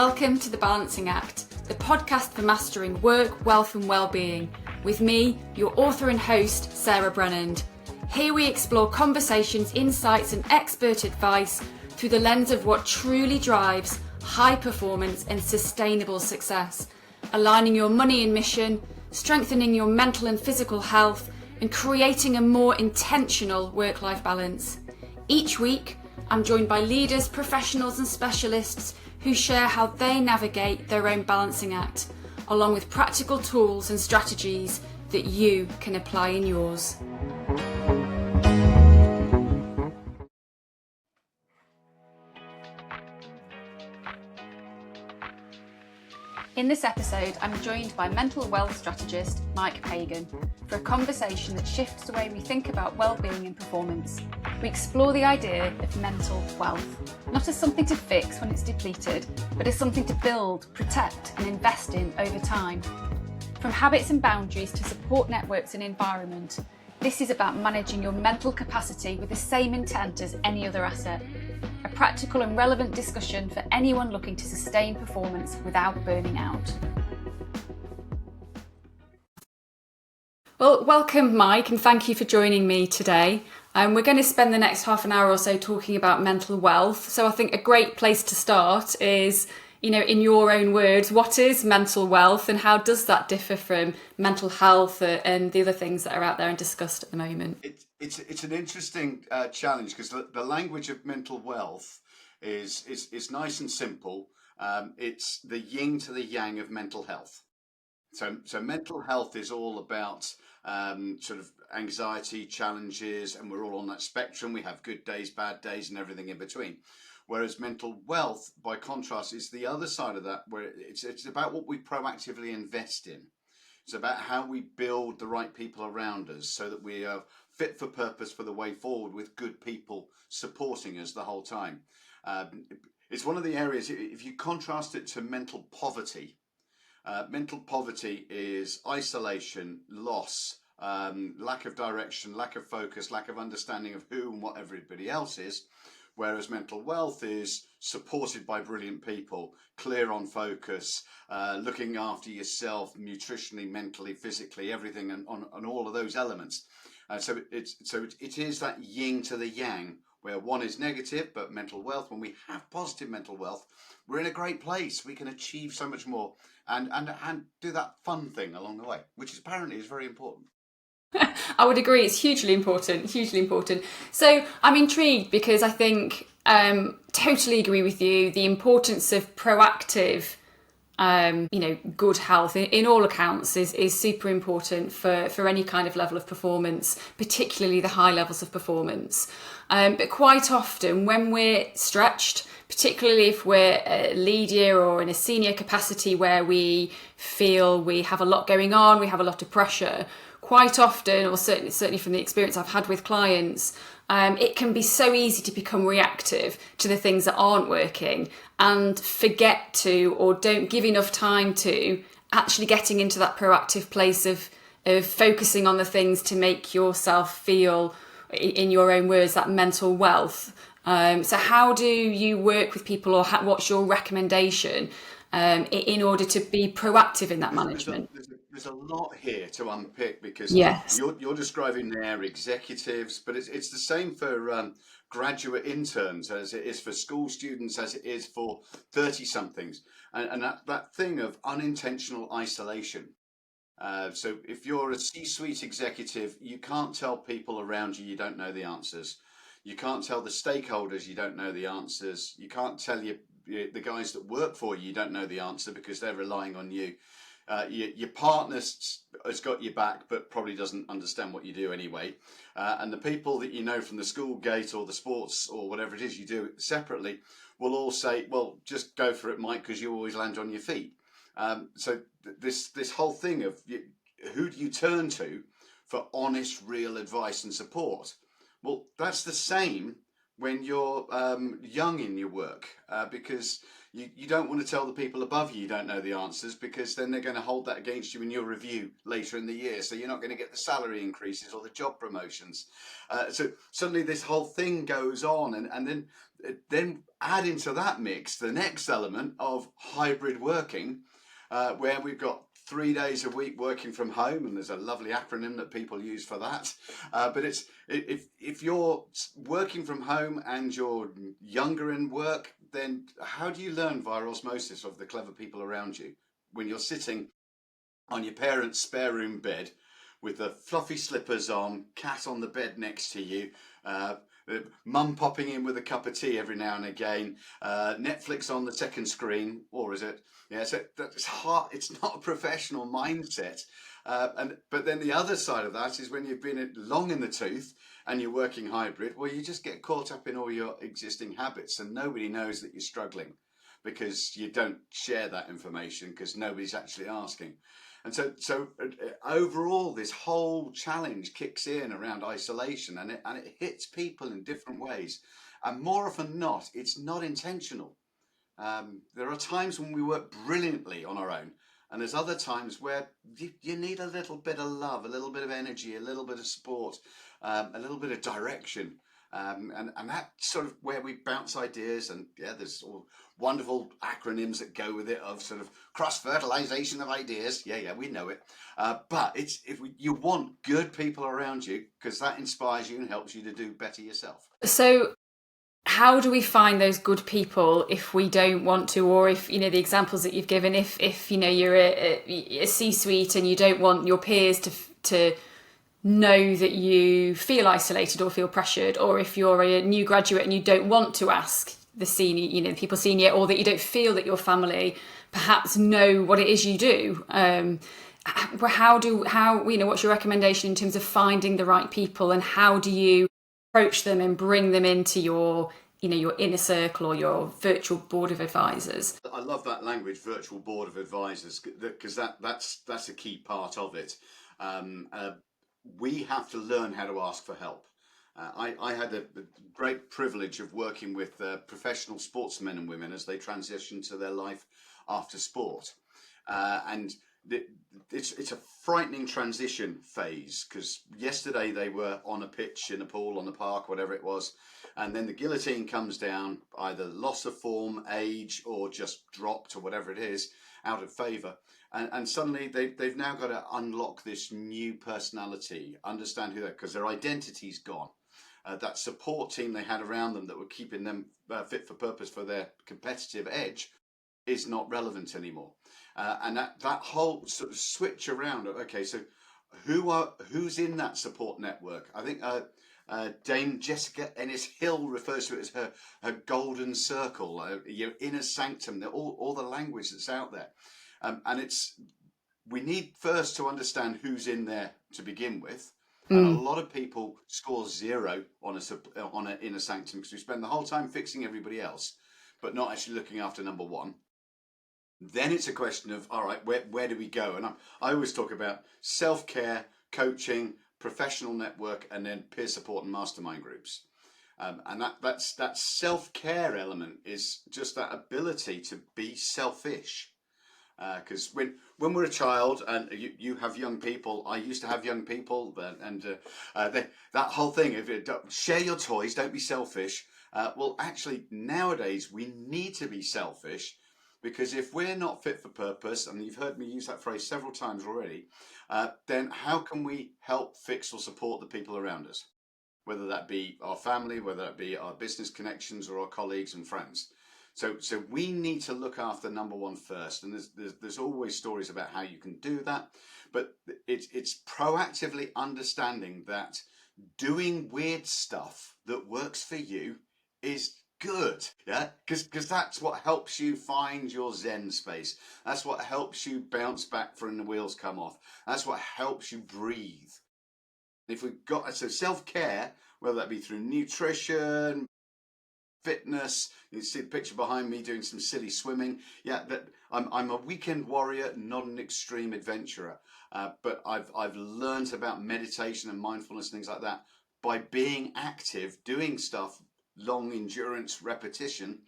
Welcome to The Balancing Act, the podcast for mastering work, wealth and well-being, with me, your author and host, Sarah Brennand. Here we explore conversations, insights and expert advice through the lens of what truly drives high performance and sustainable success, aligning your money and mission, strengthening your mental and physical health, and creating a more intentional work-life balance. Each week, I'm joined by leaders, professionals and specialists who share how they navigate their own balancing act, along with practical tools and strategies that you can apply in yours. In this episode, I'm joined by mental wealth strategist Mike Pagan for a conversation that shifts the way we think about well-being and performance. We explore the idea of mental wealth, not as something to fix when it's depleted, but as something to build, protect and invest in over time. From habits and boundaries to support networks and environment, this is about managing your mental capacity with the same intent as any other asset. A practical and relevant discussion for anyone looking to sustain performance without burning out. Well, welcome Mike, and thank you for joining me today. We're going to spend the next half an hour or so talking about mental wealth. So I think a great place to start is, in your own words, what is mental wealth and how does that differ from mental health and the other things that are out there and discussed at the moment? It's an interesting challenge because the language of mental wealth is nice and simple. It's the yin to the yang of mental health. So mental health is all about sort of anxiety, challenges, and we're all on that spectrum. We have good days, bad days, and everything in between. Whereas mental wealth, by contrast, is the other side of that, where it's about what we proactively invest in. It's about how we build the right people around us so that we are fit for purpose for the way forward with good people supporting us the whole time. It's one of the areas, if you contrast it to mental poverty is isolation, loss, lack of direction, lack of focus, lack of understanding of who and what everybody else is. Whereas mental wealth is supported by brilliant people, clear on focus, looking after yourself nutritionally, mentally, physically, everything on all of those elements. So it is that yin to the yang, where one is negative, but mental wealth, when we have positive mental wealth, we're in a great place. We can achieve so much more and do that fun thing along the way, which apparently is very important. I would agree, it's hugely important. So I'm intrigued because I think totally agree with you, the importance of proactive good health in all accounts is super important for any kind of level of performance, particularly the high levels of performance. But quite often when we're stretched, particularly if we're a leader or in a senior capacity where we feel we have a lot going on, we have a lot of pressure, quite often, or certainly from the experience I've had with clients, it can be so easy to become reactive to the things that aren't working and forget to, or don't give enough time to, actually getting into that proactive place of focusing on the things to make yourself feel, in your own words, that mental wealth. So how do you work with people, or what's your recommendation in order to be proactive in that management? There's a lot here to unpick because Yes. you're describing there executives, but it's the same for graduate interns as it is for school students, as it is for 30-somethings, and that thing of unintentional isolation. So if you're a C-suite executive, you can't tell people around you don't know the answers. You can't tell the stakeholders you don't know the answers. You can't tell the guys that work for you don't know the answer because they're relying on you. Your partner has got your back, but probably doesn't understand what you do anyway. And the people that you know from the school gate or the sports or whatever it is you do separately will all say, well, just go for it, Mike, because you always land on your feet. So this whole thing of who do you turn to for honest, real advice and support? Well, that's the same when you're young in your work, because you don't want to tell the people above you don't know the answers, because then they're going to hold that against you in your review later in the year. So you're not going to get the salary increases or the job promotions. So suddenly this whole thing goes on, and then then add into that mix the next element of hybrid working, where we've got 3 days a week working from home, and there's a lovely acronym that people use for that. But it's if you're working from home and you're younger in work, then how do you learn via osmosis of the clever people around you when you're sitting on your parents' spare room bed with the fluffy slippers on, cat on the bed next to you, uh, mum popping in with a cup of tea every now and again, Netflix on the second screen, or is it? Yeah, so that's hard. It's not a professional mindset. But then the other side of that is when you've been long in the tooth and you're working hybrid, well, you just get caught up in all your existing habits, and nobody knows that you're struggling because you don't share that information because nobody's actually asking. And so overall, this whole challenge kicks in around isolation, and it hits people in different ways. And more often than not, it's not intentional. There are times when we work brilliantly on our own, and there's other times where you need a little bit of love, a little bit of energy, a little bit of support, a little bit of direction. And that's sort of where we bounce ideas, and yeah, there's all wonderful acronyms that go with it of sort of cross-fertilization of ideas. Yeah, we know it. But it's you want good people around you because that inspires you and helps you to do better yourself. So how do we find those good people if we don't want to, or if, the examples that you've given, if you're a C-suite and you don't want your peers to know that you feel isolated or feel pressured, or if you're a new graduate and you don't want to ask the senior, people senior, or that you don't feel that your family perhaps know what it is you do. What's your recommendation in terms of finding the right people, and how do you approach them and bring them into your inner circle or your virtual board of advisors? I love that language, virtual board of advisors, because that's a key part of it. We have to learn how to ask for help. I had the great privilege of working with professional sportsmen and women as they transition to their life after sport. And it's a frightening transition phase, because yesterday they were on a pitch, in a pool, on the park, whatever it was, and then the guillotine comes down, either loss of form, age, or just dropped, or whatever it is, out of favour. And suddenly they've now got to unlock this new personality, understand who they're, because their identity's gone. That support team they had around them that were keeping them fit for purpose for their competitive edge is not relevant anymore. And that whole sort of switch around of, okay, so who's in that support network? I think Dame Jessica Ennis-Hill refers to it as her golden circle, your inner sanctum, all the language that's out there. And we need first to understand who's in there to begin with. And a lot of people score 0 on an inner sanctum because we spend the whole time fixing everybody else, but not actually looking after number one. Then it's a question of, all right, where do we go? And I always talk about self-care, coaching, professional network, and then peer support and mastermind groups. And that self-care element is just that ability to be selfish. Because when we're a child and you have young people, I used to have young people, and that whole thing of share your toys, don't be selfish. Well, actually, nowadays we need to be selfish, because if we're not fit for purpose, and you've heard me use that phrase several times already, then how can we help fix or support the people around us? Whether that be our family, whether that be our business connections, or our colleagues and friends. So we need to look after number one first, and there's always stories about how you can do that, but it's proactively understanding that doing weird stuff that works for you is good, yeah, because that's what helps you find your Zen space. That's what helps you bounce back when the wheels come off. That's what helps you breathe. If we've got self-care, whether that be through nutrition, fitness, you see the picture behind me doing some silly swimming. Yeah, that I'm a weekend warrior, not an extreme adventurer. But I've learned about meditation and mindfulness and things like that by being active, doing stuff, long endurance repetition,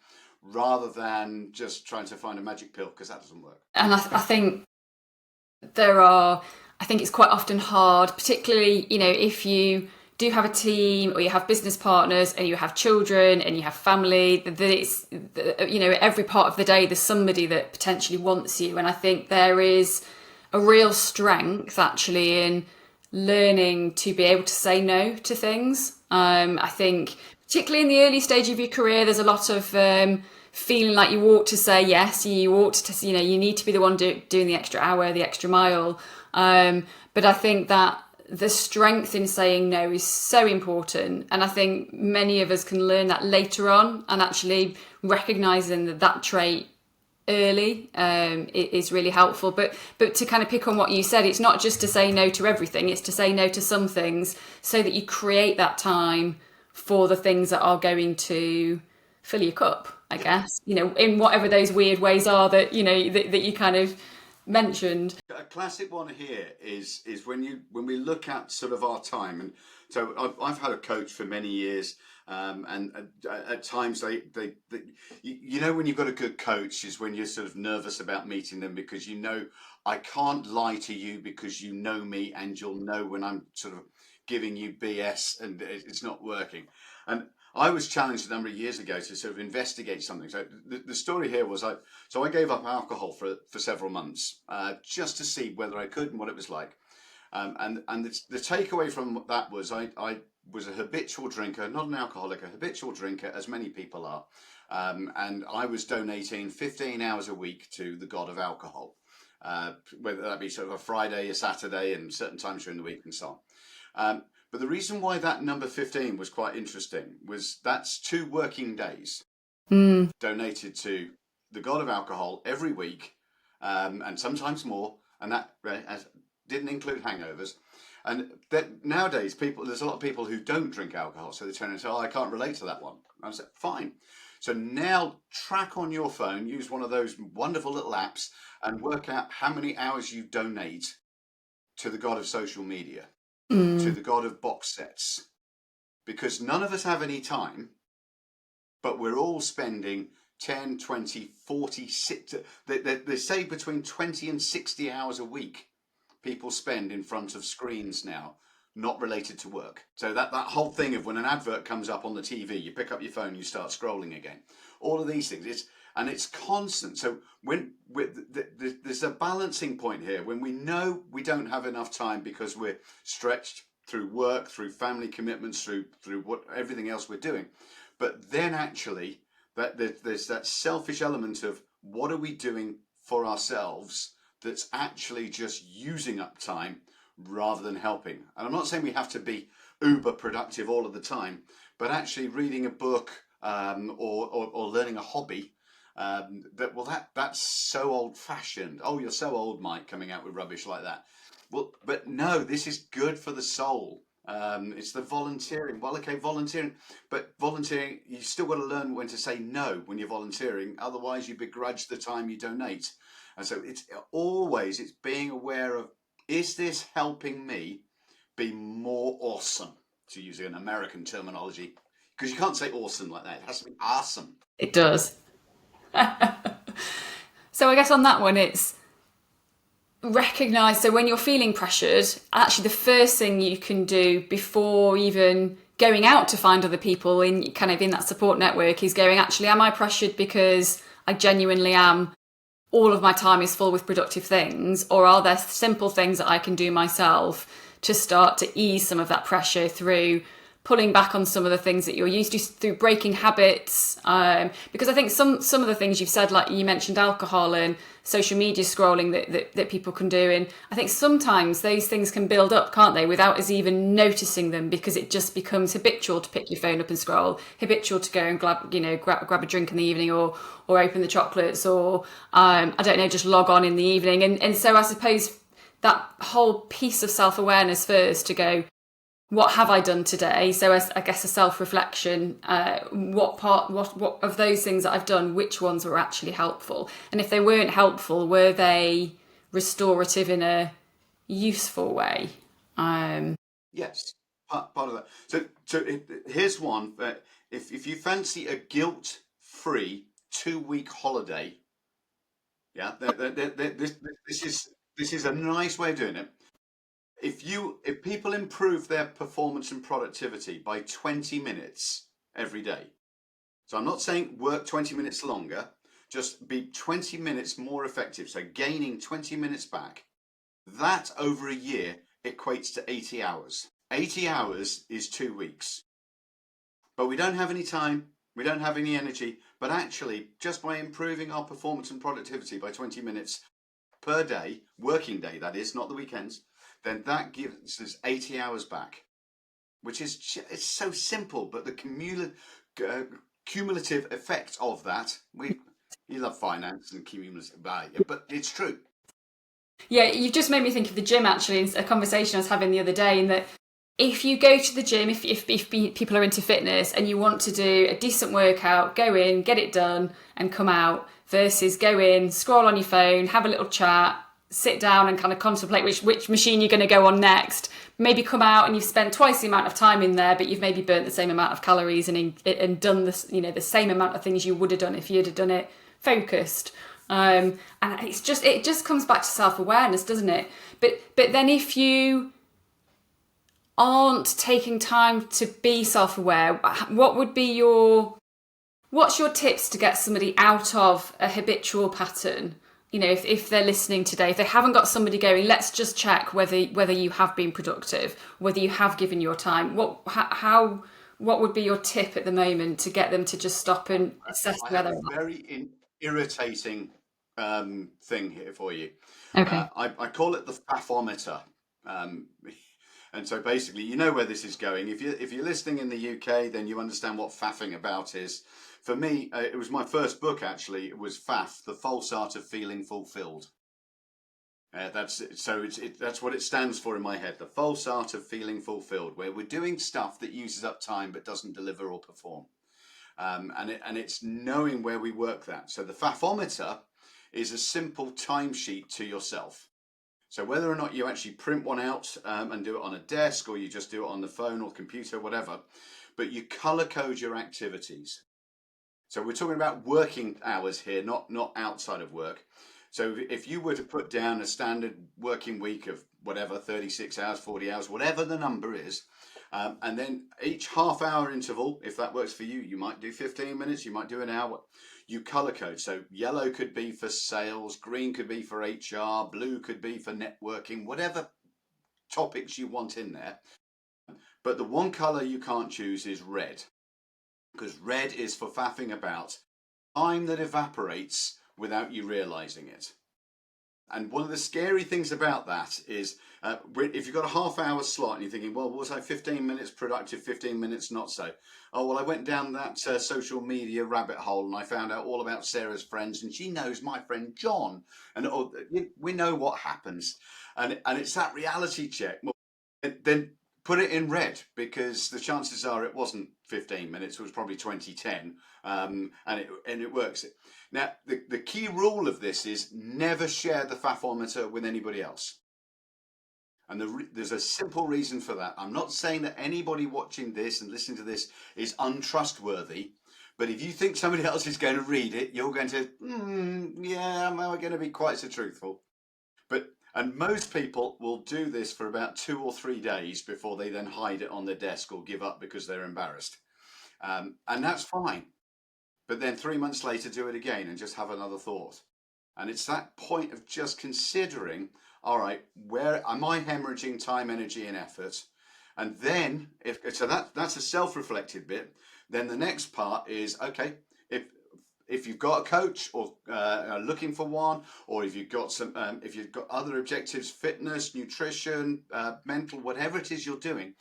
rather than just trying to find a magic pill, because that doesn't work. And I think I think it's quite often hard, particularly, if you do have a team, or you have business partners, and you have children, and you have family, that it's, every part of the day there's somebody that potentially wants you. And I think there is a real strength actually in learning to be able to say no to things. I think particularly in the early stage of your career, there's a lot of feeling like you ought to say yes, you ought to, you need to be the one doing the extra hour, the extra mile. But I think that the strength in saying no is so important. And I think many of us can learn that later on, and actually recognizing that trait early is really helpful. But to kind of pick on what you said, it's not just to say no to everything, it's to say no to some things so that you create that time for the things that are going to fill your cup, I guess, in whatever those weird ways are that, that you kind of mentioned. A classic one here is when we look at sort of our time, and so I've had a coach for many years, and at times they when you've got a good coach is when you're sort of nervous about meeting them, because I can't lie to you because you know me, and you'll know when I'm sort of giving you BS and it's not working. And I was challenged a number of years ago to sort of investigate something. So the story here was I gave up alcohol for several months, just to see whether I could and what it was like. And the takeaway from that was I was a habitual drinker, not an alcoholic, a habitual drinker, as many people are. And I was donating 15 hours a week to the god of alcohol, whether that be sort of a Friday, a Saturday, and certain times during the week and so on. But the reason why that number 15 was quite interesting was that's 2 working days donated to the god of alcohol every week, and sometimes more, and that didn't include hangovers. And that nowadays, there's a lot of people who don't drink alcohol, so they turn and say, "Oh, I can't relate to that one." And I said, "Fine." So now track on your phone, use one of those wonderful little apps, and work out how many hours you donate to the god of social media, to the god of box sets, because none of us have any time, but we're all spending 10, 20, 40, they say between 20 and 60 hours a week people spend in front of screens now, not related to work. So that whole thing of when an advert comes up on the TV, you pick up your phone, you start scrolling again. All of these things, it's constant. So there's a balancing point here when we know we don't have enough time because we're stretched through work, through family commitments, through what everything else we're doing. But then actually there's that selfish element of what are we doing for ourselves that's actually just using up time rather than helping. And I'm not saying we have to be uber productive all of the time, but actually reading a book, or learning a hobby, that's so old fashioned. Oh, you're so old, Mike, coming out with rubbish like that. Well, but no, this is good for the soul. It's the volunteering. Well, okay, volunteering, but volunteering, you still got to learn when to say no when you're volunteering. Otherwise, you begrudge the time you donate. And so it's being aware of, is this helping me be more awesome, to use an American terminology? Because you can't say awesome like that. It has to be awesome. It does. So I guess on that one, it's recognize. So when you're feeling pressured, actually the first thing you can do before even going out to find other people in that support network is going, actually, am I pressured because I genuinely am? All of my time is full with productive things, or are there simple things that I can do myself to start to ease some of that pressure through pulling back on some of the things that you're used to, through breaking habits? Because I think some of the things you've said, like you mentioned alcohol and social media scrolling that people can do, and I think sometimes those things can build up, can't they, without us even noticing them, because it just becomes habitual to pick your phone up and scroll, habitual to go and grab a drink in the evening, or open the chocolates, or I don't know, just log on in the evening. And so I suppose that whole piece of self-awareness first, to go, what have I done today? So as, I guess, a self-reflection, what of those things that I've done, which ones were actually helpful? And if they weren't helpful, were they restorative in a useful way? Yes, part of that. So here's one. If you fancy a guilt-free 2-week holiday, yeah, this is a nice way of doing it. if people improve their performance and productivity by 20 minutes every day, so I'm not saying work 20 minutes longer, just be 20 minutes more effective, so gaining 20 minutes back, that over a year equates to 80 hours. 80 hours is 2 weeks. But we don't have any time, we don't have any energy, but actually, just by improving our performance and productivity by 20 minutes per day, working day that is, not the weekends, then that gives us 80 hours back, which is, it's so simple, but the cumulative effect of that, you love finance and cumulative, but it's true. Yeah, you've just made me think of the gym, actually. It's a conversation I was having the other day, in that if you go to the gym, if people are into fitness and you want to do a decent workout, go in, get it done and come out, versus go in, scroll on your phone, have a little chat, sit down and kind of contemplate which machine you're going to go on next. Maybe come out and you've spent twice the amount of time in there, but you've maybe burnt the same amount of calories and done this, the same amount of things you would have done if you'd have done it focused. And it just comes back to self-awareness, doesn't it? But then if you aren't taking time to be self-aware, what's your tips to get somebody out of a habitual pattern? If they're listening today, if they haven't got somebody going, let's just check whether you have been productive, whether you have given your time. What would be your tip at the moment to get them to just stop and assess I whether have a very irritating thing here for you. okay. I call it the faffometer. And so basically, you know where this is going. If you're listening in the UK, then you understand what faffing about is. For me, it was my first book, actually. It was Faff, The False Art of Feeling Fulfilled. That's what it stands for in my head, the false art of feeling fulfilled, where we're doing stuff that uses up time but doesn't deliver or perform. And it's knowing where we work that. So the faffometer is a simple timesheet to yourself. So whether or not you actually print one out and do it on a desk, or you just do it on the phone or computer, whatever, but you color code your activities. So we're talking about working hours here, not outside of work. So if you were to put down a standard working week of whatever, 36 hours, 40 hours, whatever the number is, and then each half-hour interval, if that works for you, you might do 15 minutes, you might do an hour. You color code. So yellow could be for sales, green could be for HR, blue could be for networking, whatever topics you want in there. But the one color you can't choose is red, because red is for faffing about, time that evaporates without you realizing it. And one of the scary things about that is if you've got a half-hour slot and you're thinking, well, was I 15 minutes productive, 15 minutes not so? Oh, well, I went down that social media rabbit hole and I found out all about Sarah's friends, and she knows my friend John. And we know what happens. And it's that reality check. Well, then put it in red, because the chances are it wasn't 15 minutes, it was probably 2010, and it works. Now, the key rule of this is never share the faffometer with anybody else. And there's a simple reason for that. I'm not saying that anybody watching this and listening to this is untrustworthy, but if you think somebody else is going to read it, you're going to, yeah, am I going to be quite so truthful? And most people will do this for about 2 or 3 days before they then hide it on their desk or give up because they're embarrassed. And that's fine. But then 3 months later, do it again and just have another thought. And it's that point of just considering, all right, where am I hemorrhaging time, energy, and effort? And then, that's a self-reflected bit. Then the next part is, okay, if you've got a coach or are looking for one, or if you've got other objectives, fitness, nutrition, mental, whatever it is you're doing,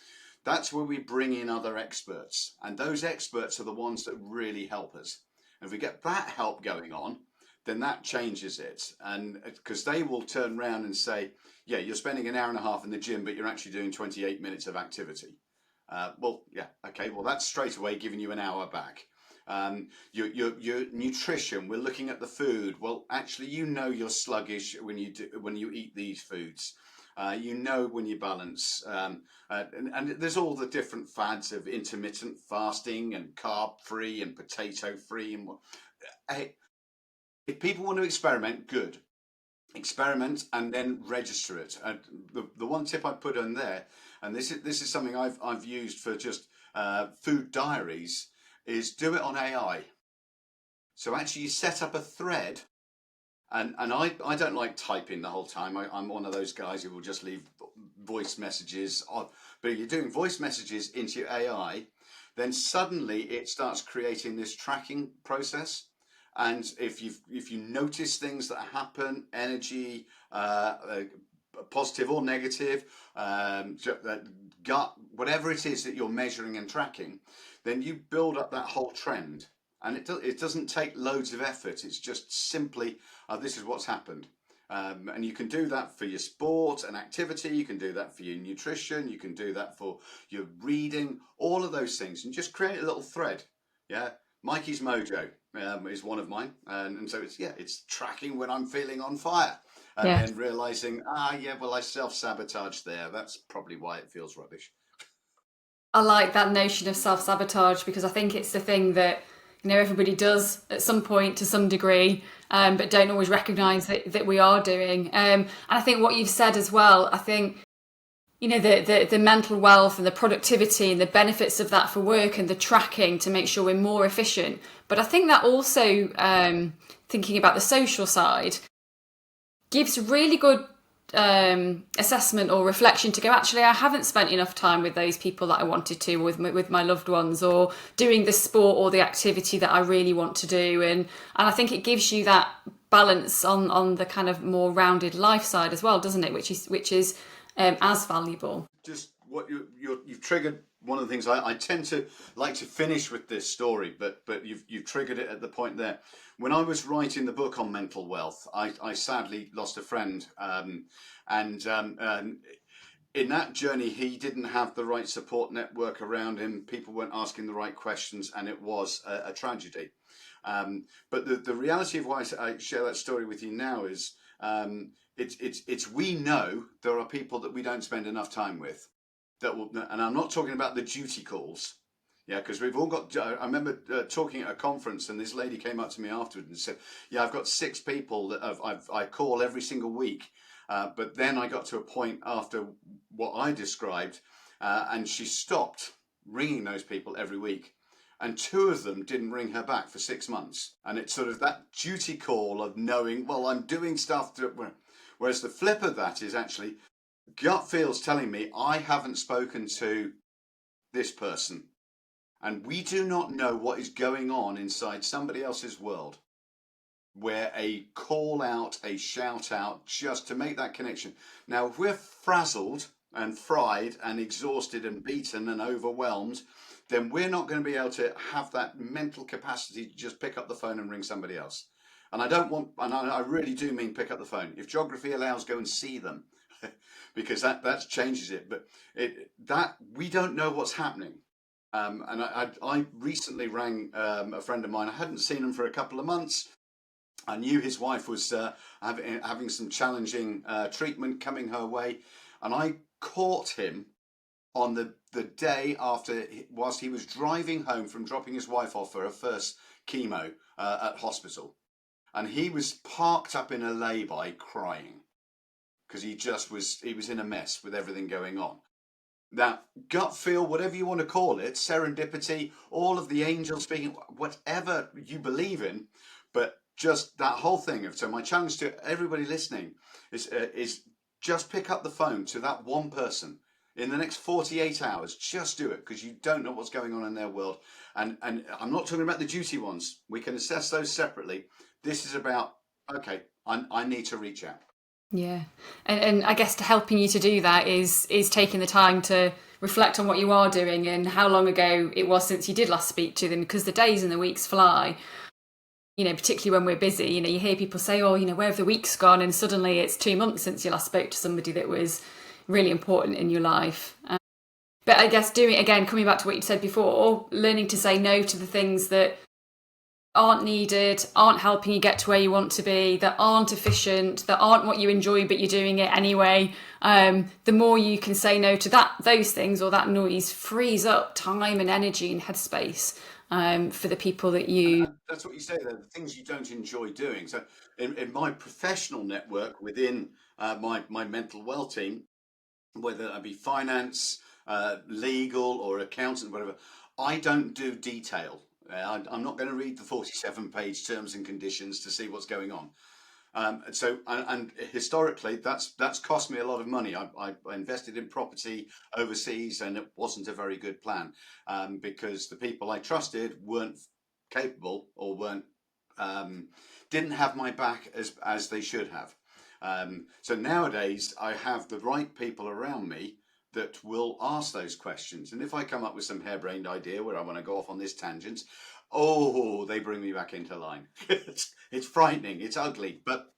that's where we bring in other experts. And those experts are the ones that really help us. And if we get that help going on, then that changes it. And because they will turn around and say, yeah, you're spending an hour and a half in the gym, but you're actually doing 28 minutes of activity. Well, yeah, okay, well, that's straight away giving you an hour back. Your nutrition, we're looking at the food. Well, actually, you're sluggish when you eat these foods. When you balance, and there's all the different fads of intermittent fasting and carb free and potato free. And if people want to experiment, good. experiment, and then register it. And the one tip I put in there, and this is something I've used for just food diaries, is do it on AI. So actually, you set up a thread, and I don't like typing the whole time. I'm one of those guys who will just leave voice messages on. But if you're doing voice messages into your AI, then suddenly it starts creating this tracking process. And if you notice things that happen, energy, positive or negative, gut, whatever it is that you're measuring and tracking, then you build up that whole trend. And it doesn't take loads of effort. It's just simply, this is what's happened. And you can do that for your sport and activity. You can do that for your nutrition. You can do that for your reading, all of those things, and just create a little thread. Yeah. Mikey's Mojo is one of mine. And so it's tracking when I'm feeling on fire, and Yeah. then realizing, yeah, well, I self-sabotaged there. That's probably why it feels rubbish. I like that notion of self-sabotage because I think it's the thing that everybody does at some point to some degree, but don't always recognise that we are doing. And I think what you've said as well, I think the mental wealth and the productivity and the benefits of that for work and the tracking to make sure we're more efficient. But I think that also, thinking about the social side, gives really good assessment or reflection to go, actually, I haven't spent enough time with those people that I wanted to, with my loved ones, or doing the sport or the activity that I really want to do. And I think it gives you that balance on the kind of more rounded life side as well, doesn't it? Which is as valuable. Just what you've triggered one of the things I tend to like to finish with this story, but you've triggered it at the point there. When I was writing the book on mental wealth, I sadly lost a friend, and in that journey, he didn't have the right support network around him. People weren't asking the right questions, and it was a tragedy. But the reality of why I share that story with you now is, it's we know there are people that we don't spend enough time with, and I'm not talking about the duty calls. Yeah, because we've all got. I remember talking at a conference, and this lady came up to me afterwards and said, "Yeah, I've got 6 people that I call every single week, but then I got to a point after what I described, and she stopped ringing those people every week, and 2 of them didn't ring her back for 6 months, and it's sort of that duty call of knowing, well, I'm doing stuff that." Whereas the flip of that is actually gut feels telling me I haven't spoken to this person. And we do not know what is going on inside somebody else's world, where a call out, a shout out, just to make that connection. Now, if we're frazzled and fried and exhausted and beaten and overwhelmed, then we're not going to be able to have that mental capacity to just pick up the phone and ring somebody else. And I really do mean pick up the phone. If geography allows, go and see them, because that changes it. But that we don't know what's happening. And I recently rang a friend of mine. I hadn't seen him for a couple of months. I knew his wife was having some challenging treatment coming her way, and I caught him on the day after, whilst he was driving home from dropping his wife off for her first chemo at hospital. And he was parked up in a lay-by crying because he was in a mess with everything going on. That gut feel, whatever you want to call it, serendipity, all of the angels speaking, whatever you believe in, but just that whole thing of, so my challenge to everybody listening is just pick up the phone to that one person in the next 48 hours. Just do it, because you don't know what's going on in their world. And I'm not talking about the duty ones. We can assess those separately. This is about, okay, I need to reach out. Yeah, and I guess helping you to do that is taking the time to reflect on what you are doing and how long ago it was since you did last speak to them, because the days and the weeks fly. Particularly when we're busy, you hear people say, "Oh, where have the weeks gone?" And suddenly it's 2 months since you last spoke to somebody that was really important in your life. But I guess coming back to what you said before, learning to say no to the things that aren't needed, aren't helping you get to where you want to be, that aren't efficient, that aren't what you enjoy, but you're doing it anyway. The more you can say no to those things, or that noise, frees up time and energy and headspace for the people that you. And that's what you say there, the things you don't enjoy doing. So in my professional network within my mental well team, whether that be finance, legal, or accountant, whatever, I don't do detail. I'm not going to read the 47-page terms and conditions to see what's going on. And historically, that's cost me a lot of money. I invested in property overseas, and it wasn't a very good plan, because the people I trusted weren't capable, or weren't didn't have my back as they should have. So nowadays, I have the right people around me that will ask those questions. And if I come up with some harebrained idea where I want to go off on this tangent, oh, they bring me back into line. It's frightening, it's ugly, but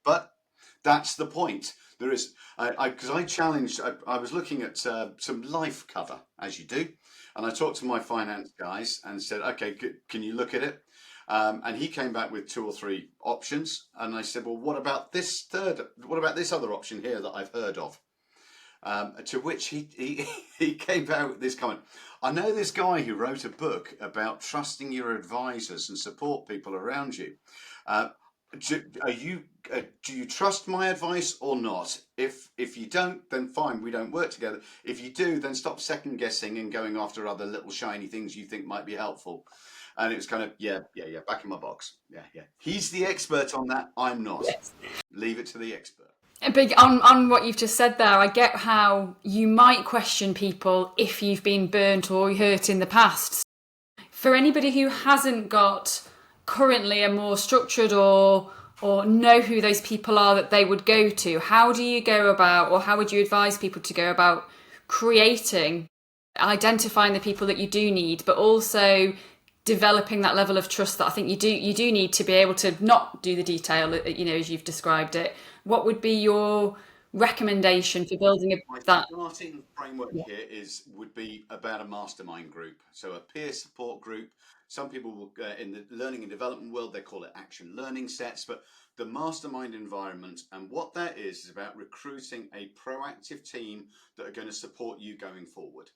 that's the point. There is, because I challenged, I was looking at some life cover, as you do, and I talked to my finance guys and said, okay, can you look at it? And he came back with 2 or 3 options, and I said, well, what about this other option here that I've heard of? To which he came out with this comment. I know this guy who wrote a book about trusting your advisors and support people around you. Do you trust my advice or not? If you don't, then fine, we don't work together. If you do, then stop second guessing and going after other little shiny things you think might be helpful. And it was kind of, yeah, back in my box. Yeah. He's the expert on that. I'm not. Leave it to the expert. Big on what you've just said there, I get how you might question people if you've been burnt or hurt in the past. For anybody who hasn't got currently a more structured or know who those people are that they would go to, how do you go about, or how would you advise people to go about identifying the people that you do need, but also developing that level of trust that I think you do need to be able to not do the detail, as you've described it. What would be your recommendation for building that? My starting framework here would be about a mastermind group, so a peer support group. Some people will, in the learning and development world, they call it action learning sets, but the mastermind environment, and what that is about recruiting a proactive team that are going to support you going forward.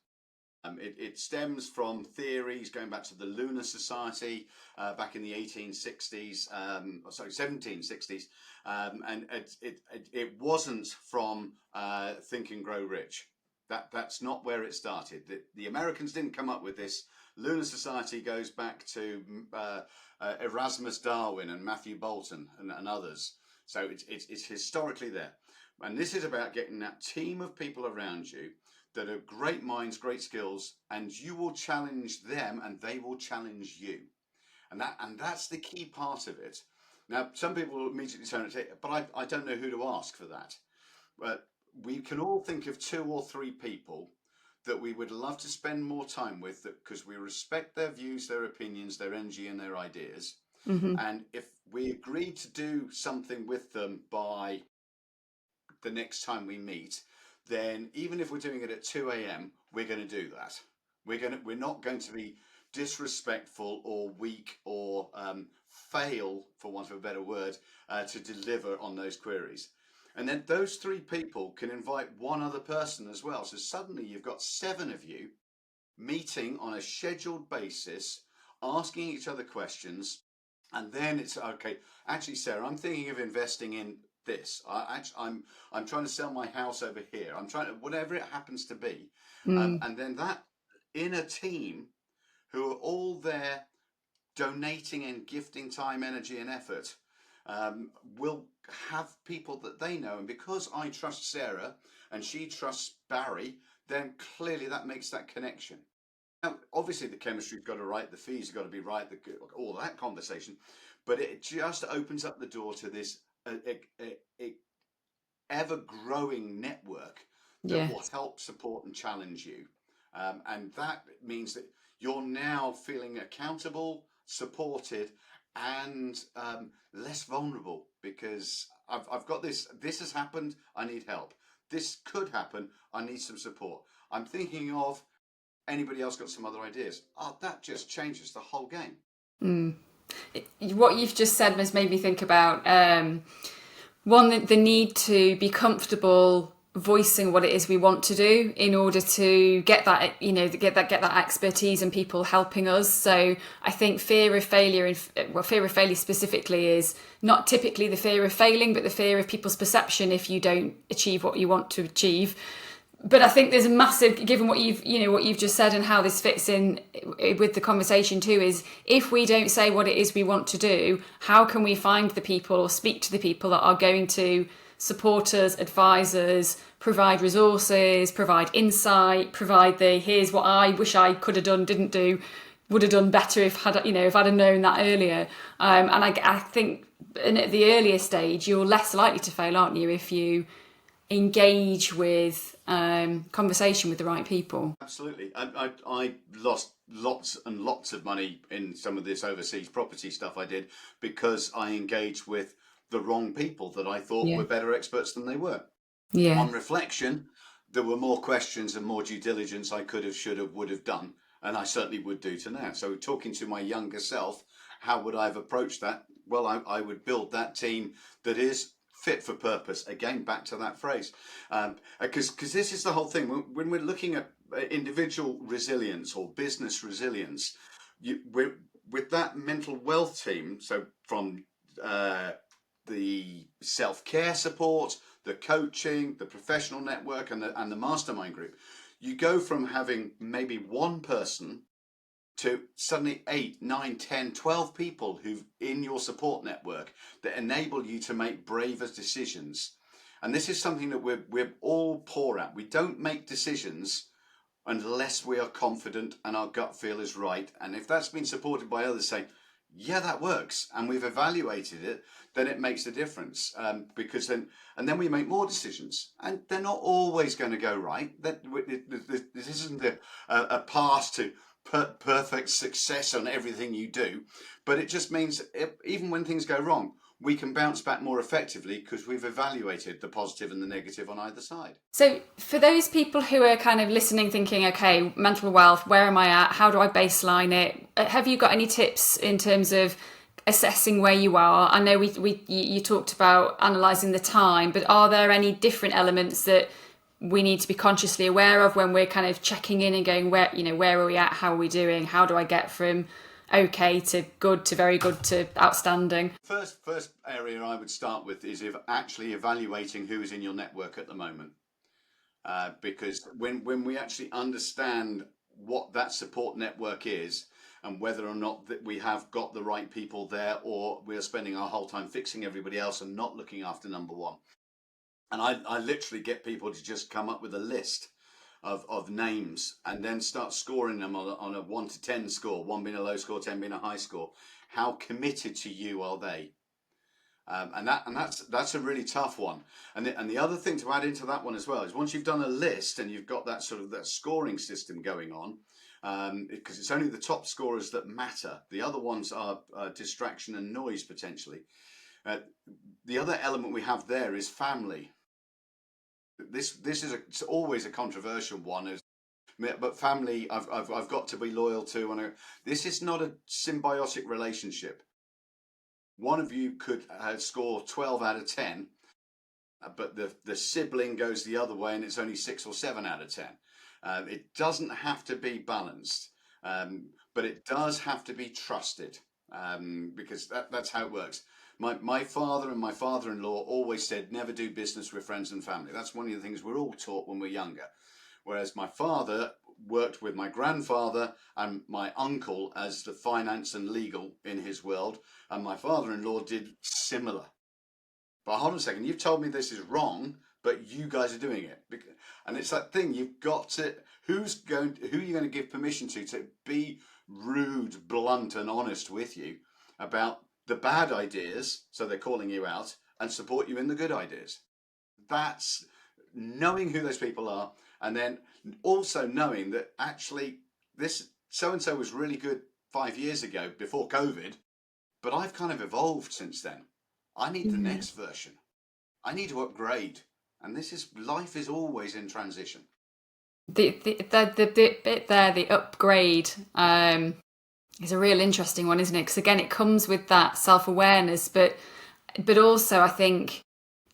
It stems from theories going back to the Lunar Society back in the 1860s, 1760s, and it wasn't from Think and Grow Rich. That's not where it started. The Americans didn't come up with this. Lunar Society goes back to Erasmus Darwin and Matthew Bolton and others. So it's historically there. And this is about getting that team of people around you that are great minds, great skills, and you will challenge them and they will challenge you. And that's the key part of it. Now, some people will immediately turn and say, but I don't know who to ask for that. But we can all think of 2 or 3 people that we would love to spend more time with, because we respect their views, their opinions, their energy, and their ideas. Mm-hmm. And if we agree to do something with them by the next time we meet, then even if we're doing it at 2 a.m., we're going to do that. We're not going to be disrespectful or weak or fail, for want of a better word, to deliver on those queries. And then those 3 people can invite one other person as well. So suddenly you've got 7 of you meeting on a scheduled basis, asking each other questions. And then it's okay. Actually, Sarah, I'm thinking of investing in this. I'm trying to sell my house over here. I'm trying to, whatever it happens to be. And then that inner team, who are all there donating and gifting time, energy, and effort, will have people that they know. And because I trust Sarah and she trusts Barry, then clearly that makes that connection. Now, obviously, the chemistry's got to right, the fees have got to be right, all that conversation, but it just opens up the door to this ever-growing network that will help support and challenge you. And that means that you're now feeling accountable, supported, and less vulnerable, because I've got this has happened, I need help. This could happen, I need some support. I'm thinking of, anybody else got some other ideas? Oh, that just changes the whole game. What you've just said has made me think about one, the need to be comfortable voicing what it is we want to do in order to get that, get that expertise and people helping us. So I think fear of failure, fear of failure specifically, is not typically the fear of failing, but the fear of people's perception if you don't achieve what you want to achieve. But I think there's a massive, given what you've just said and how this fits in with the conversation too, is if we don't say what it is we want to do, how can we find the people or speak to the people that are going to support us, advise us, provide resources, provide insight, provide the here's what I wish I could have done, didn't do, would have done better if I'd have known that earlier. And I think at the earlier stage you're less likely to fail, aren't you, if you engage with conversation with the right people. Absolutely. I lost lots and lots of money in some of this overseas property stuff I did because I engaged with the wrong people that I thought were better experts than they were. Yeah. On reflection, there were more questions and more due diligence I could have, should have, would have done, and I certainly would do to now. So talking to my younger self, how would I have approached that? Well, I would build that team that is fit for purpose. Again, back to that phrase, because this is the whole thing. When we're looking at individual resilience or business resilience, with that mental wealth team, so from the self-care support, the coaching, the professional network, and the mastermind group, you go from having maybe one person to suddenly 8, 9, 10, 12 people who've in your support network that enable you to make braver decisions. And this is something that we're all poor at. We don't make decisions unless we are confident and our gut feel is right. And if that's been supported by others saying, yeah, that works, and we've evaluated it, then it makes a difference. Because then we make more decisions, and they're not always going to go right. This isn't a path to perfect success on everything you do, but it just means even when things go wrong, we can bounce back more effectively because we've evaluated the positive and the negative on either side. So for those people who are kind of listening thinking, okay, mental wealth, where am I at? How do I baseline it? Have you got any tips in terms of assessing where you are? I know you talked about analysing the time, but are there any different elements that we need to be consciously aware of when we're kind of checking in and going, where are we at? How are we doing? How do I get from okay to good to very good to outstanding? First area I would start with is actually evaluating who is in your network at the moment. Because when we actually understand what that support network is and whether or not that we have got the right people there, or we are spending our whole time fixing everybody else and not looking after number one. And I literally get people to just come up with a list of names and then start scoring them on a 1 to 10 score, 1 being a low score, 10 being a high score. How committed to you are they? And that's a really tough one. And the other thing to add into that one as well is once you've done a list and you've got that sort of that scoring system going on, because it's only the top scorers that matter. The other ones are distraction and noise potentially. The other element we have there is family. This is it's always a controversial one, but family I've got to be loyal to, and this is not a symbiotic relationship. One of you could score 12 out of 10, but the sibling goes the other way and it's only 6 or 7 out of 10. It doesn't have to be balanced, but it does have to be trusted, because that's how it works. My father and my father-in-law always said, never do business with friends and family. That's one of the things we're all taught when we're younger. Whereas my father worked with my grandfather and my uncle as the finance and legal in his world, and my father-in-law did similar. But hold on a second, you've told me this is wrong, but you guys are doing it. And it's that thing, you've got to, who are you going to give permission to be rude, blunt and honest with you about the bad ideas, so they're calling you out, and support you in the good ideas. That's knowing who those people are, and then also knowing that actually this so-and-so was really good 5 years ago before COVID, but I've kind of evolved since then. I need the next version. I need to upgrade. And life is always in transition. The bit there, the upgrade, It's a real interesting one, isn't it? Because again, it comes with that self-awareness, but also I think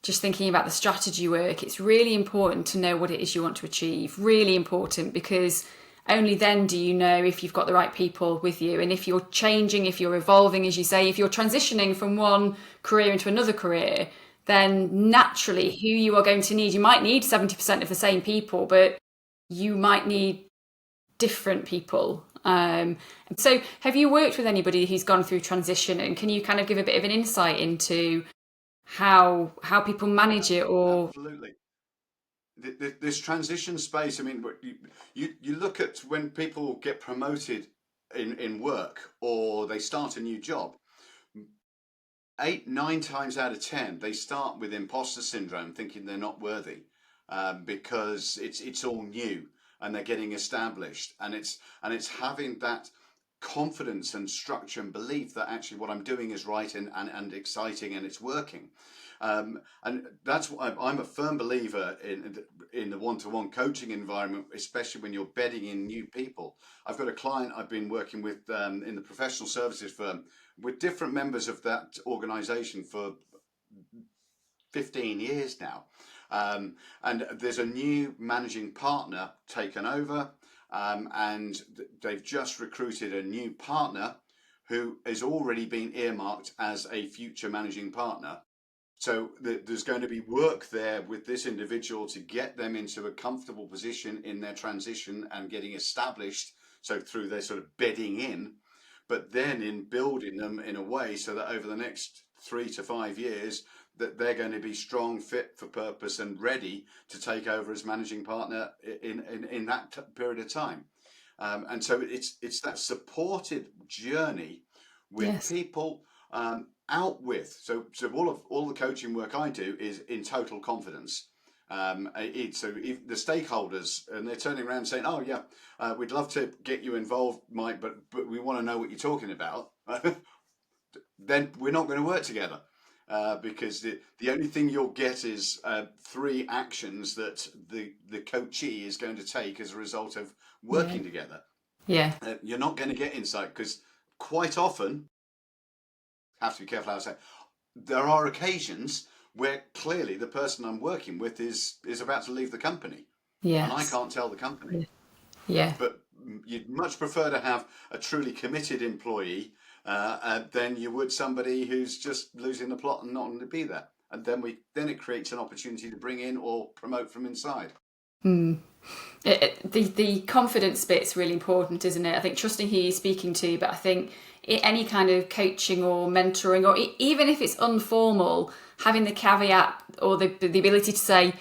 just thinking about the strategy work, it's really important to know what it is you want to achieve. Really important, because only then do you know if you've got the right people with you, and if you're changing, if you're evolving, as you say, if you're transitioning from one career into another career, then naturally who you are going to need, you might need 70% of the same people, but you might need different people. So have you worked with anybody who's gone through transition, and can you kind of give a bit of an insight into how people manage it? Or Absolutely. This transition space, I mean, you look at when people get promoted in work or they start a new job, 8, 9 times out of 10, they start with imposter syndrome, thinking they're not worthy, because it's all new and they're getting established, and it's having that confidence and structure and belief that actually what I'm doing is right and exciting and it's working. And that's why I'm a firm believer in the one-to-one coaching environment, especially when you're bedding in new people. I've got a client I've been working with in the professional services firm with different members of that organization for 15 years now. And there's a new managing partner taken over, and they've just recruited a new partner who has already been earmarked as a future managing partner. So there's going to be work there with this individual to get them into a comfortable position in their transition and getting established. So through their sort of bedding in, but then in building them in a way so that over the next 3 to 5 years that they're going to be strong, fit for purpose, and ready to take over as managing partner in that period of time. And so it's that supported journey with yes, people, out with. So all the coaching work I do is in total confidence. So if the stakeholders and they're turning around saying, "Oh yeah, we'd love to get you involved, Mike, but we want to know what you're talking about," then we're not going to work together. Because the only thing you'll get is 3 actions that the coachee is going to take as a result of yeah, working together. yeah, You're not going to get insight because quite often, have to be careful how I say, there are occasions where clearly the person I'm working with is about to leave the company, and I yes, can't tell the company. yeah, yeah, But you'd much prefer to have a truly committed employee than you would somebody who's just losing the plot and not going to be there. And then it creates an opportunity to bring in or promote from inside. the confidence bit's really important, isn't it? I think trusting who you're speaking to, but I think any kind of coaching or mentoring, or even if it's informal, having the caveat or the ability to say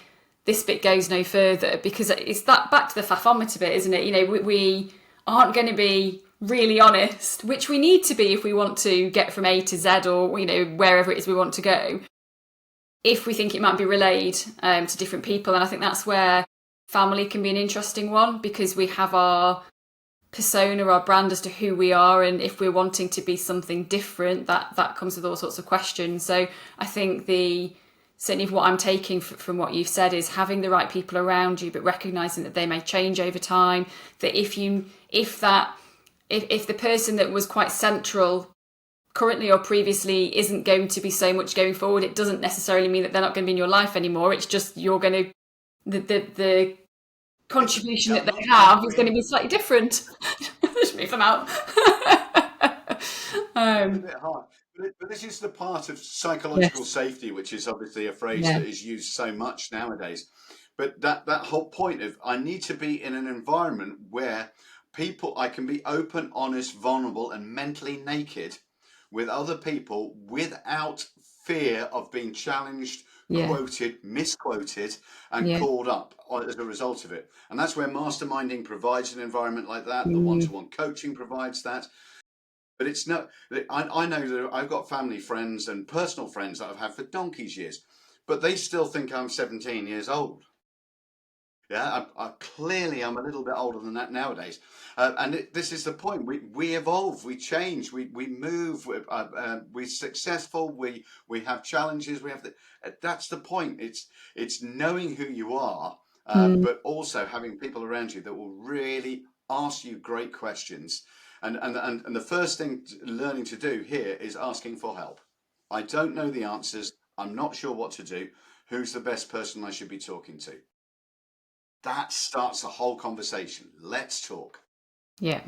this bit goes no further, because it's that back to the fathometer bit, isn't it? You know, we aren't going to be really honest, which we need to be if we want to get from A to Z, or you know, wherever it is we want to go, if we think it might be relayed to different people. And I think that's where family can be an interesting one, because we have our persona, our brand as to who we are, and if we're wanting to be something different, that comes with all sorts of questions. So I think certainly what I'm taking from what you've said is having the right people around you, but recognizing that they may change over time. That if the person that was quite central currently or previously isn't going to be so much going forward, it doesn't necessarily mean that they're not going to be in your life anymore. It's just you're going to the contribution that they Not to bring have you is going to in, be slightly different. Just move them out. it's a um, bit hard. But this is the part of psychological yes. safety, which is obviously a phrase Yeah. that is used so much nowadays. But that whole point of I need to be in an environment where I can be open, honest, vulnerable, and mentally naked with other people without fear of being challenged, Yeah. quoted, misquoted, and Yeah. called up as a result of it. And that's where masterminding provides an environment like that. The Mm, one-to-one coaching provides that. But it's no, I know that I've got family friends and personal friends that I've had for donkey's years, but they still think I'm 17 years old. Yeah, clearly I'm a little bit older than that nowadays, and this is the point. We evolve, we change, we move. We're successful. We have challenges. That's the point. It's knowing who you are, mm, but also having people around you that will really ask you great questions, And the first thing learning to do here is asking for help. I don't know the answers. I'm not sure what to do. Who's the best person I should be talking to? That starts a whole conversation. Let's talk. Yeah.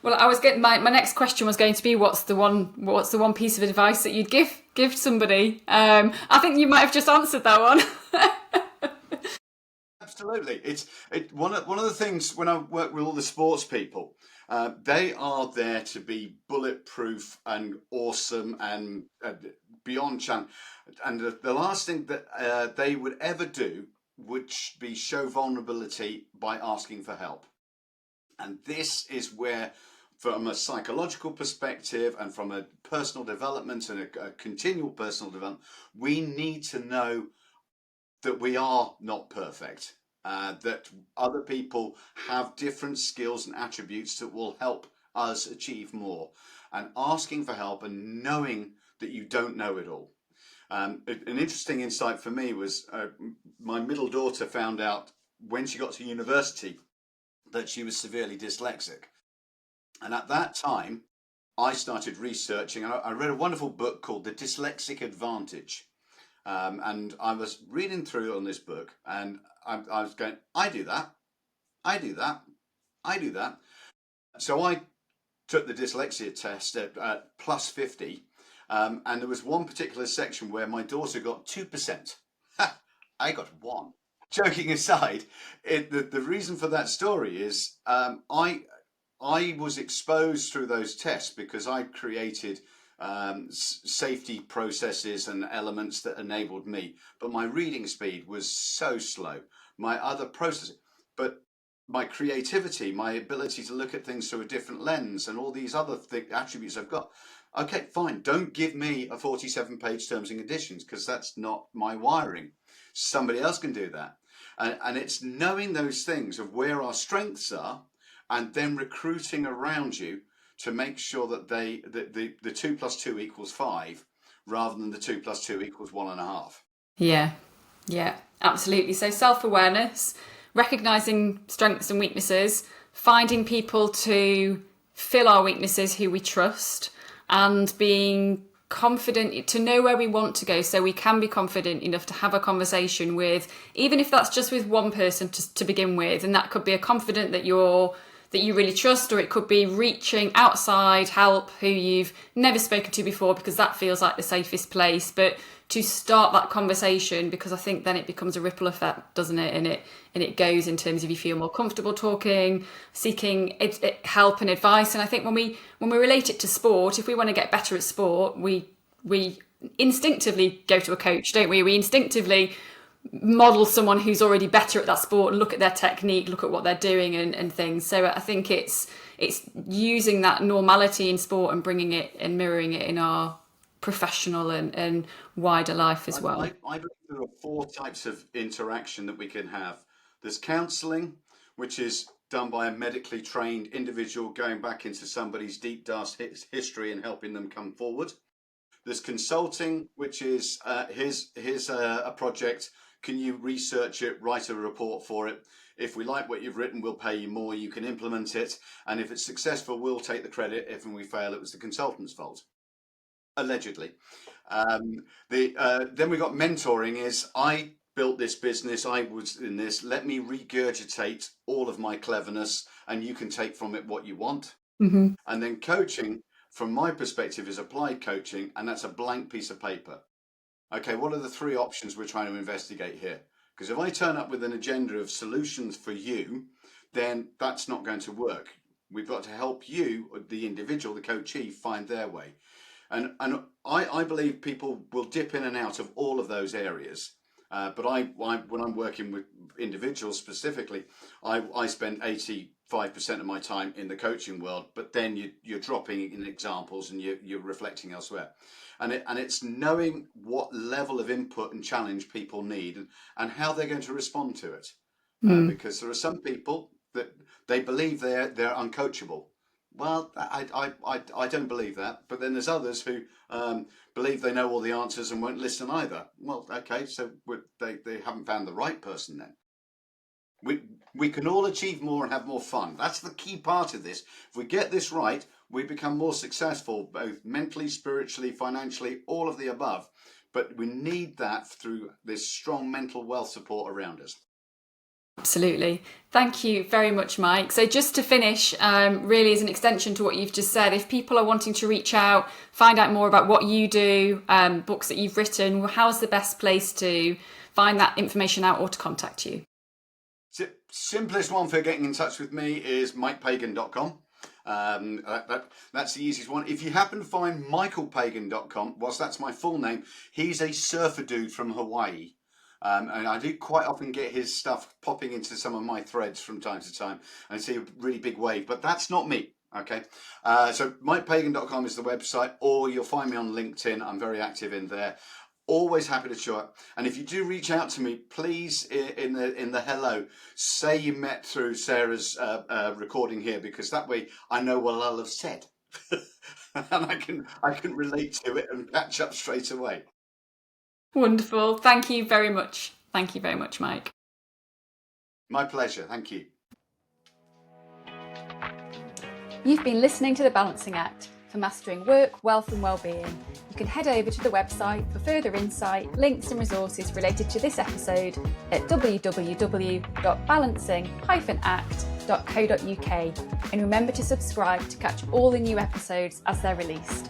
Well, I was getting my next question was going to be what's the one piece of advice that you'd give somebody? I think you might have just answered that one. Absolutely. One of the things when I work with all the sports people, they are there to be bulletproof and awesome and beyond challenge. And the last thing that they would ever do would be show vulnerability by asking for help. And this is where, from a psychological perspective and from a personal development and a continual personal development, we need to know that we are not perfect, that other people have different skills and attributes that will help us achieve more. And asking for help and knowing that you don't know it all. An interesting insight for me was my middle daughter found out when she got to university that she was severely dyslexic. And at that time, I started researching. I read a wonderful book called The Dyslexic Advantage. And I was reading through on this book, and I was going, I do that, I do that, I do that. So I took the dyslexia test at plus 50, and there was one particular section where my daughter got 2%. I got 1. Joking aside, the reason for that story is I was exposed through those tests because I created safety processes and elements that enabled me, but my reading speed was so slow. My other processing, but my creativity, my ability to look at things through a different lens, and all these other attributes I've got. Okay, fine. Don't give me a 47-page terms and conditions because that's not my wiring. Somebody else can do that. And it's knowing those things of where our strengths are and then recruiting around you to make sure that the 2 plus 2 equals 5 rather than the 2 plus 2 equals 1.5. Yeah, yeah, absolutely. So self-awareness, recognizing strengths and weaknesses, finding people to fill our weaknesses who we trust, and being confident to know where we want to go so we can be confident enough to have a conversation with, even if that's just with one person to begin with. And that could be a confident that you really trust, or it could be reaching outside help who you've never spoken to before, because that feels like the safest place. But to start that conversation, because I think then it becomes a ripple effect, doesn't it? And it goes in terms of you feel more comfortable talking, seeking help and advice. And I think when we relate it to sport, if we want to get better at sport, we instinctively go to a coach, don't we? We instinctively model someone who's already better at that sport and look at their technique, look at what they're doing and things. So I think it's using that normality in sport and bringing it and mirroring it in our professional and wider life as well. I believe there are 4 types of interaction that we can have. There's counselling, which is done by a medically trained individual going back into somebody's deep dark history and helping them come forward. There's consulting, which is here's a project. Can you research it, write a report for it? If we like what you've written, we'll pay you more. You can implement it. And if it's successful, we'll take the credit. If we fail, it was the consultant's fault. Allegedly. Then we got mentoring is I built this business. I was in this. Let me regurgitate all of my cleverness and you can take from it what you want. Mm-hmm. And then coaching, from my perspective, is applied coaching, and that's a blank piece of paper. Okay, what are the 3 options we're trying to investigate here? Because if I turn up with an agenda of solutions for you, then that's not going to work. We've got to help you, the individual, the coachee, find their way. And I believe people will dip in and out of all of those areas. But when I'm working with individuals specifically, I spend 85% of my time in the coaching world, but then you're dropping in examples and you're reflecting elsewhere. And it's knowing what level of input and challenge people need and how they're going to respond to it. Because there are some people that they believe they're uncoachable. Well, I don't believe that. But then there's others who believe they know all the answers and won't listen either. Well, okay, so they haven't found the right person then. We can all achieve more and have more fun. That's the key part of this. If we get this right, we become more successful, both mentally, spiritually, financially, all of the above. But we need that through this strong mental wealth support around us. Absolutely. Thank you very much, Mike. So just to finish, really as an extension to what you've just said, if people are wanting to reach out, find out more about what you do, books that you've written, how's the best place to find that information out or to contact you? Simplest one for getting in touch with me is mikepagan.com. That's the easiest one. If you happen to find michaelpagan.com, whilst that's my full name, he's a surfer dude from Hawaii. And I do quite often get his stuff popping into some of my threads from time to time and see a really big wave, but that's not me. Okay. So mikepagan.com is the website, or you'll find me on LinkedIn. I'm very active in there. Always happy to chat. And if you do reach out to me, please in the hello, say you met through Sarah's recording here, because that way I know what I'll have said, and I can relate to it and catch up straight away. Wonderful. Thank you very much. Thank you very much, Mike. My pleasure. Thank you. You've been listening to The Balancing Act. For mastering work, wealth and well-being, you can head over to the website for further insight, links and resources related to this episode at www.balancing-act.co.uk, and remember to subscribe to catch all the new episodes as they're released.